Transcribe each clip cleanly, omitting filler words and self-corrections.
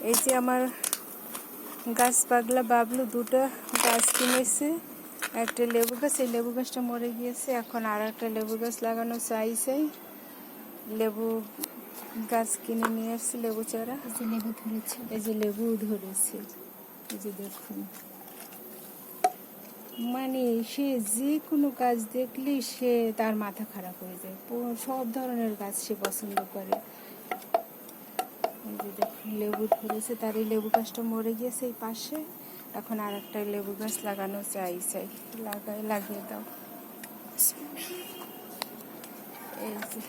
এই যে আমার গাছ পাগলা বাবলু দুটো গাছ কিনেছে, একটা লেবু গাছ, এই লেবু গাছটা মরে গিয়েছে। এখন আর একটা লেবু গাছ লাগানো চাইছে। লেবু গাছ কিনে নিয়ে আসছে, লেবু চারা। লেবু ধরেছে, এই যে লেবু ধরেছে, এই যে দেখুন। মানে সে যে কোনো গাছ দেখলেই সে তার মাথা খারাপ হয়ে যায়। সব ধরনের গাছ সে পছন্দ করে। এই যে দেখুন লেবু ধরেছে, তার এই লেবু গাছটা মরে গিয়েছে এই পাশে। এখন আর একটা লেবু গাছ লাগানো চাই লাগিয়ে দাও। এই যে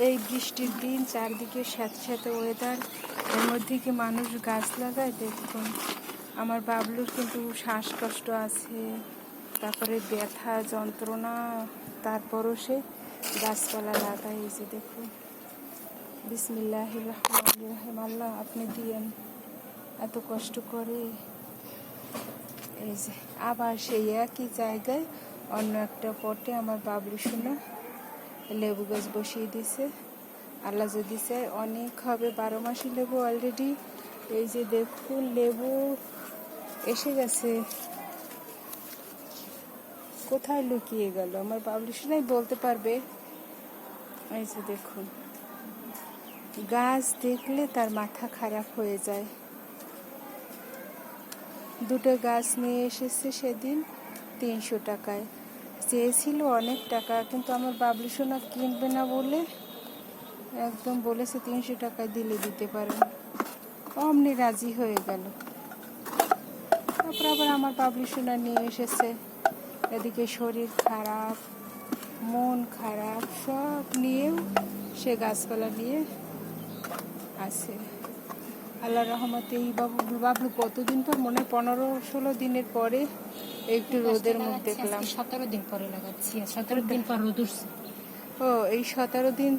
এই বৃষ্টির দিন, চারদিকে স্যাঁতে স্যাঁতে ওয়েদার, এর মধ্যে কি মানুষ গাছ লাগায়? দেখুন আমার বাবলুর কিন্তু শ্বাসকষ্ট আছে, তারপরে ব্যথা যন্ত্রণা, তারপরও সে গাছপালা লাগায়। এই যে দেখুন, বিসমিল্লাহির রহমানির রহিম। আল্লাহ আপনি দিয়েন, এত কষ্ট করে। এই যে আবার সেই একই জায়গায় অন্য একটা পটে আমার বাবলু সোনা লেবু গাছ বসিয়ে দিছে। আল্লাহ যদি চায় অনেক হবে, 12 মাসি লেবু অলরেডি। এই যে দেখুন লেবু এসে গেছে। কোথায় লুকিয়ে গেল আমার বাবলু সোনাই বলতে পারবে। এই যে দেখুন, গাছ দেখলে তার মাথা খারাপ হয়ে যায়। দুটো গাছ নিয়ে এসেছে সেদিন 300 টাকায়, চেয়েছিল অনেক টাকা, কিন্তু আমার বাবলু সোনা কিনবে না বলে একদম বলেছে 300 টাকায় দিলে দিতে পারেন। অমনি রাজি হয়ে গেল। তারপর আবার আমার বাবলু সোনা নিয়ে এসেছে। এদিকে শরীর খারাপ, মন খারাপ, সব নিয়েও সে গাছপালা নিয়ে আছে। আল্লাহ রহমতে এই বাবলু কতদিন পর, মনে 15-16 দিনের পরে একটু রোদের মুখ দেখলাম। 17 দিন পরে লাগাচ্ছি, 17 দিন পর রোদ উঠছে। ও এই 17 দিন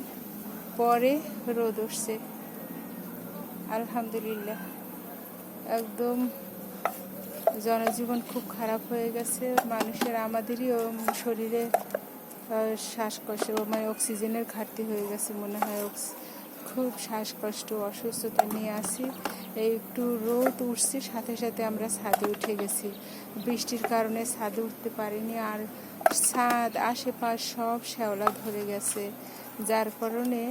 পরে রোদ উঠছে, আলহামদুলিল্লাহ। একদম জনজীবন খুব খারাপ হয়ে গেছে মানুষের, আমাদেরই শরীরে শ্বাসকষ্ট, মানে অক্সিজেনের ঘাটতি হয়ে গেছে মনে হয়। খুব শ্বাসকষ্ট, অসুস্থতা নিয়ে আসি। এই একটু রোদ উঠছে, সাথে সাথে আমরা ছাদে উঠে গেছি। বৃষ্টির কারণে ছাদে উঠতে পারিনি, আর ছাদ আশেপাশ সব শ্যাওলা ধরে গেছে, যার কারণে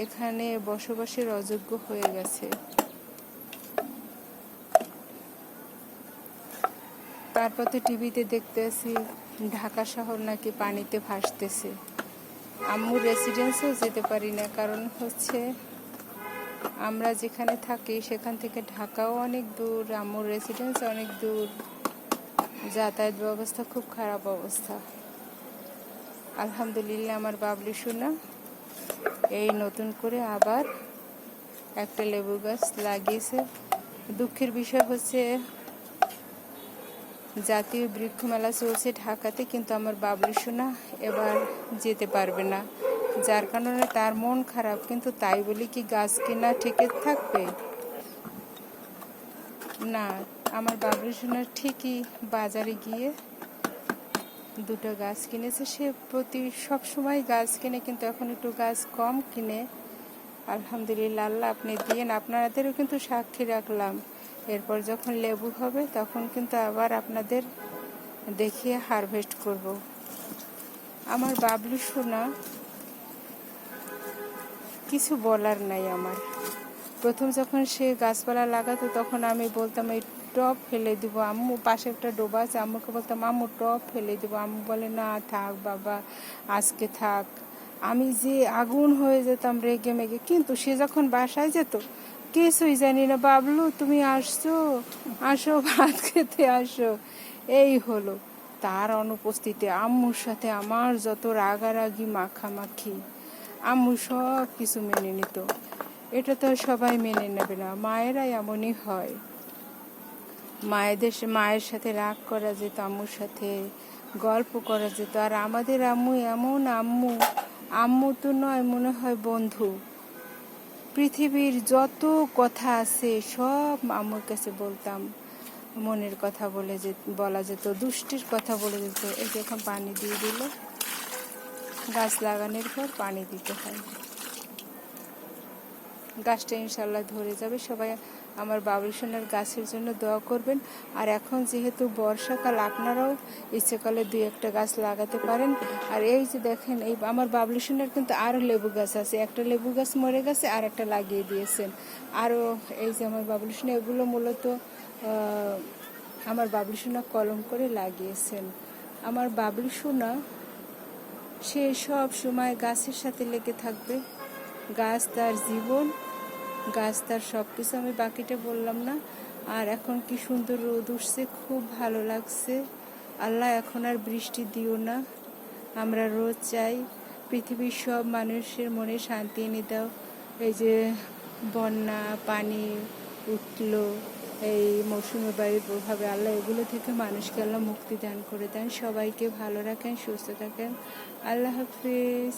এখানে বসবাসের অযোগ্য হয়ে গেছে। তারপর তো টিভিতে দেখতে আসি ঢাকা শহর নাকি পানিতে ভাসতেছে। আম্মুর রেসিডেন্সেও যেতে পারি না, কারণ হচ্ছে আমরা যেখানে থাকি সেখান থেকে ঢাকাও অনেক দূর, আম্মুর রেসিডেন্স অনেক দূর, যাতায়াত ব্যবস্থা খুব খারাপ অবস্থা। আলহামদুলিল্লাহ আমার বাবলু সোনা এই নতুন করে আবার একটা লেবু গাছ লাগিয়েছে। দুঃখের বিষয় হচ্ছে জাতীয় বৃক্ষ মেলা চলছে ঢাকাতে, কিন্তু আমার বাবলু সোনা এবার যেতে পারবে না, যার কারণে তার মন খারাপ। কিন্তু তাই বলি কি গাছ কেনা ঠিক থাকবে? না, আমার বাবলু সোনা ঠিকই বাজারে গিয়ে দুটো গাছ কিনেছে। সে সব সময় গাছ কিনে, কিন্তু এখন একটু গাছ কম কিনে। আলহামদুলিল্লাহ, আল্লাহ আপনি দিয়েন। আপনাদেরও কিন্তু সাক্ষী রাখলাম, এরপর যখন লেবু হবে তখন কিন্তু আবার আপনাদের দেখিয়ে হারভেস্ট করব। আমার বাবলু সোনা কিছু বলার নাই আমার। প্রথম যখন সে গাছপালা লাগাতো তখন আমি বলতাম এই টব ফেলে দিব আম্মু, পাশে একটা ডোবা আছে, আম্মুকে বলতাম আম্মু টব ফেলে দিব। আম্মু বলে না থাক বাবা, আজকে থাক। আমি যে আগুন হয়ে যেতাম রেগে মেগে, কিন্তু সে যখন বাসায় যেত কিছুই জানি না, বাবলু তুমি আসছো, আসো ভাত খেতে আসো, এই হলো। তার অনুপস্থিতি আম্মুর সাথে আমার যত রাগারাগি মাখামাখি, আম্মু সব কিছু মেনে নিত। এটা তো সবাই মেনে নেবে না, মায়েরাই এমনই হয়। মায়ের সাথে রাগ করা যেত, আম্মুর সাথে গল্প করা যেত। আর আমাদের আম্মু এমন আম্মু তো নয়, মনে হয় বন্ধু। পৃথিবীর যত কথা আছে সব আম্মুর কাছে বলতাম, মনের কথা বলা যেত, দুষ্টির কথা বলে যেত। এই যে এখন পানি দিয়ে দিল, গাছ লাগানোর পর পানি দিতে হয়, গাছটা ইনশাল্লাহ ধরে যাবে। সবাই আমার বাবুল সোনার গাছের জন্য দোয়া করবেন। আর এখন যেহেতু বর্ষাকাল, আপনারাও ইচ্ছেকালে 2-1টা গাছ লাগাতে পারেন। আর এই যে দেখেন, এই আমার বাবুল সোনার কিন্তু আরও লেবু গাছ আছে, একটা লেবু গাছ মরে গেছে আর একটা লাগিয়ে দিয়েছেন। আরও এই যে আমার বাবুল সোনা, এগুলো মূলত আমার বাবুল সোনা কলম করে লাগিয়েছেন। আমার বাবুল সোনা সে সব সময় গাছের সাথে লেগে থাকবে। গাছ তার জীবন, গাছ তার সব কিছু। আমি বাকিটা বললাম না। আর এখন কি সুন্দর রোদ উঠছে, খুব ভালো লাগছে। আল্লাহ এখন আর বৃষ্টি দিও না, আমরা রোদ চাই। পৃথিবীর সব মানুষের মনে শান্তি এনে দাও। এই যে বন্যা পানি উঠলো এই মৌসুমি বায়ুর প্রভাবে, আল্লাহ এগুলো থেকে মানুষকে আল্লাহ মুক্তি দান করে দেন। সবাইকে ভালো রাখেন, সুস্থ থাকেন। আল্লাহ হাফিজ।